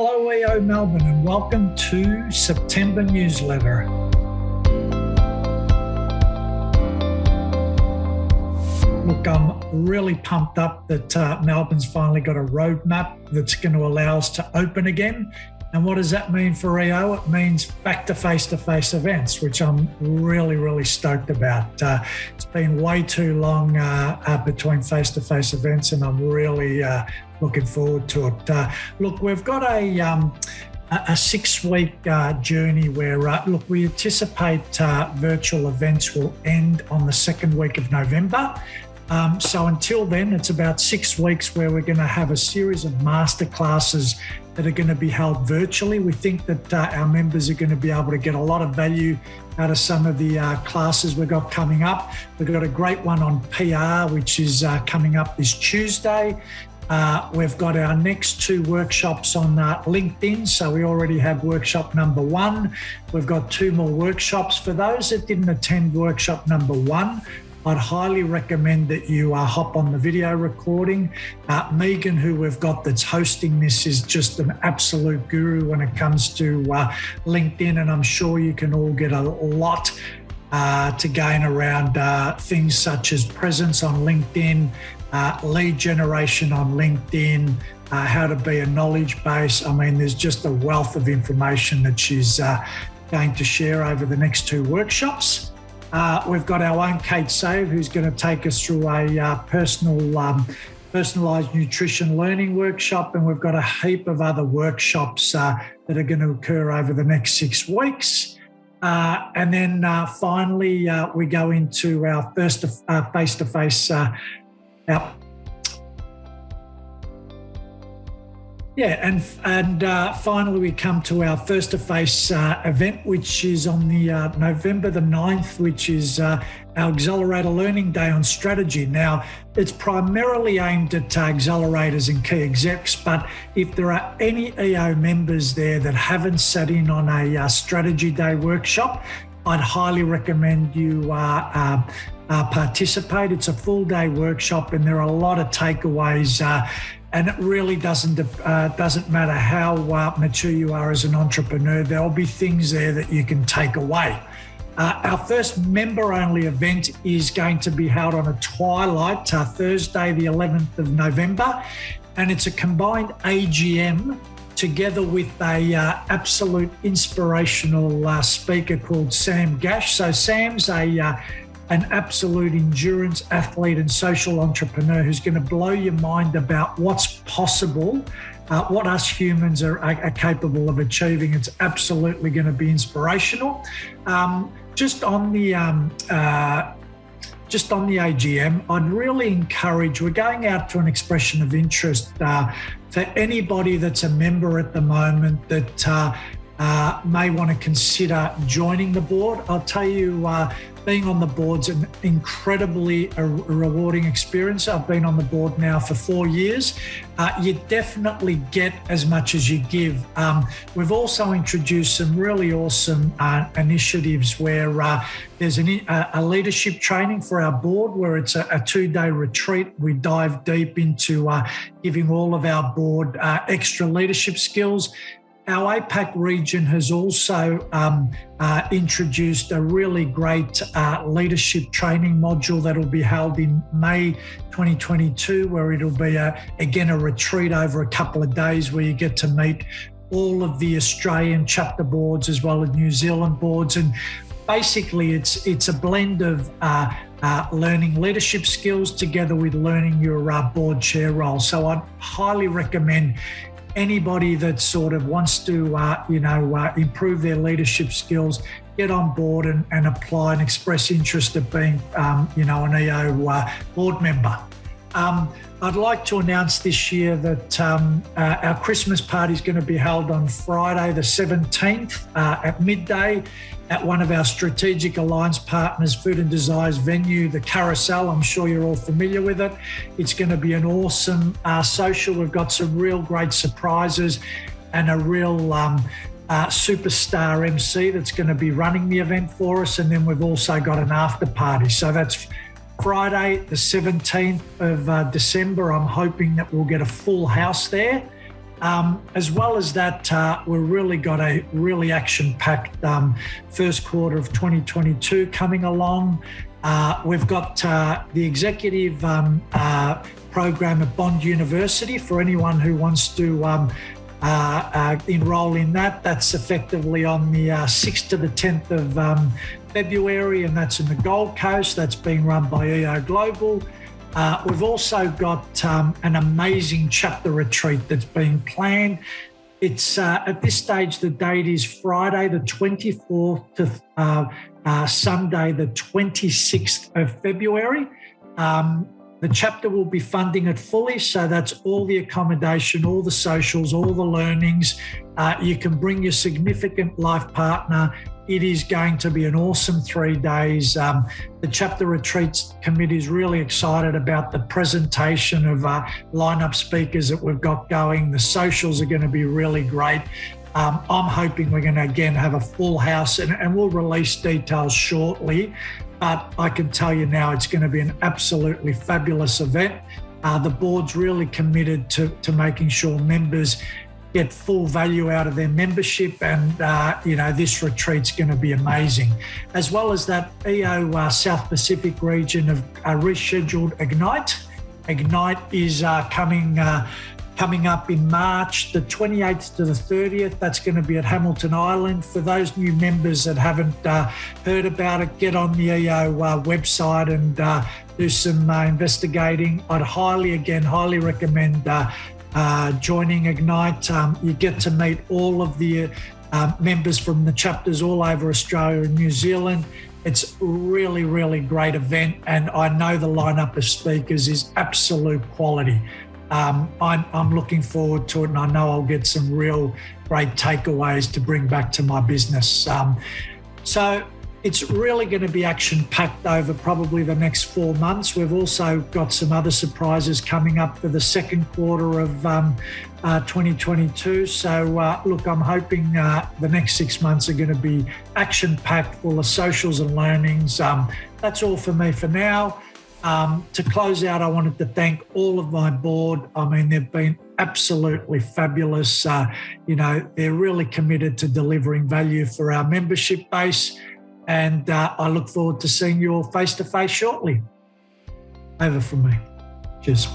Hello, EO Melbourne, and welcome to September newsletter. Look, I'm really pumped up that Melbourne's finally got a roadmap that's going to allow us to open again. And what does that mean for EO? It means back to face-to-face events, which I'm really stoked about. It's been way too long between face-to-face events, and I'm really looking forward to it. Look, we've got a 6-week journey where, we anticipate virtual events will end on the second week of November. So until then, it's about 6 weeks where we're going to have a series of masterclasses that are going to be held virtually. We think that our members are going to be able to get a lot of value out of some of the classes we've got coming up. We've got a great one on PR, which is coming up this Tuesday. We've got our next 2 workshops on LinkedIn. So we already have workshop number 1. We've got 2 more workshops. For those that didn't attend workshop number 1, I'd highly recommend that you hop on the video recording. Megan, who we've got that's hosting this, is just an absolute guru when it comes to LinkedIn, and I'm sure you can all get a lot to gain around things such as presence on LinkedIn, lead generation on LinkedIn, how to be a knowledge base. I mean, there's just a wealth of information that she's going to share over the next 2 workshops. We've got our own Kate Save, who's going to take us through a personalised nutrition learning workshop, and we've got a heap of other workshops that are going to occur over the next 6 weeks. And then finally, we go into our first face-to-face finally, we come to our face-to-face event, which is on the November the 9th, which is our Accelerator Learning Day on strategy. Now, it's primarily aimed at accelerators and key execs, but if there are any EO members there that haven't sat in on a strategy day workshop, I'd highly recommend you participate. It's a full day workshop, and there are a lot of takeaways. And it really doesn't matter how mature you are as an entrepreneur. There'll be things there that you can take away. Our first member-only event is going to be held on a twilight, Thursday, the 11th of November, and it's a combined AGM together with a absolute inspirational speaker called Sam Gash. So Sam's an absolute endurance athlete and social entrepreneur who's going to blow your mind about what's possible, what us humans are capable of achieving. It's absolutely going to be inspirational. Just on the AGM, I'd really encourage, we're going out to an expression of interest for anybody that's a member at the moment that may want to consider joining the board. I'll tell you, being on the board's an incredibly rewarding experience. I've been on the board now for 4 years. You definitely get as much as you give. We've also introduced some really awesome initiatives where there's a leadership training for our board, where it's a 2-day retreat. We dive deep into giving all of our board extra leadership skills. Our APAC region has also introduced a really great leadership training module that will be held in May 2022, where it'll be, again, a retreat over a couple of days where you get to meet all of the Australian chapter boards as well as New Zealand boards. And basically, it's a blend of learning leadership skills together with learning your board chair role. So I'd highly recommend anybody that sort of wants to, improve their leadership skills, get on board and apply and express interest of being, an EO board member. I'd like to announce this year that our Christmas party is going to be held on Friday the 17th at midday at one of our strategic alliance partners, Food and Desires venue, the Carousel. I'm sure you're all familiar with it. It's going to be an awesome social. We've got some real great surprises and a real superstar MC that's going to be running the event for us. And then we've also got an after party. So that's Friday, the 17th of December. I'm hoping that we'll get a full house there. As well as that, we've really got a really action-packed first quarter of 2022 coming along. We've got the executive program at Bond University for anyone who wants to enroll in that. That's effectively on the 6th to the 10th of February, and that's in the Gold Coast. That's being run by EO Global. We've also got an amazing chapter retreat that's being planned. It's at this stage, the date is Friday the 24th to Sunday the 26th of February. The chapter will be funding it fully, so that's all the accommodation, all the socials, all the learnings. You can bring your significant life partner. It is going to be an awesome 3 days. The chapter retreats committee is really excited about the presentation of lineup speakers that we've got going. The socials are going to be really great. I'm hoping we're going to again have a full house, and we'll release details shortly. But I can tell you now, it's going to be an absolutely fabulous event. The board's really committed to making sure members get full value out of their membership, and this retreat's going to be amazing. As well as that, EO South Pacific region have rescheduled Ignite. Ignite is coming up in March, the 28th to the 30th. That's going to be at Hamilton Island. For those new members that haven't heard about it, get on the EO website and do some investigating. I'd highly recommend joining Ignite. You get to meet all of the members from the chapters all over Australia and New Zealand. It's a really, really great event, and I know the lineup of speakers is absolute quality. I'm looking forward to it, and I know I'll get some real great takeaways to bring back to my business. So it's really going to be action-packed over probably the next 4 months. We've also got some other surprises coming up for the second quarter of 2022. So look, I'm hoping the next 6 months are going to be action-packed, full of socials and learnings. That's all for me for now. To close out, I wanted to thank all of my board. I mean, they've been absolutely fabulous. They're really committed to delivering value for our membership base. And I look forward to seeing you all face-to-face shortly. Over from me. Cheers.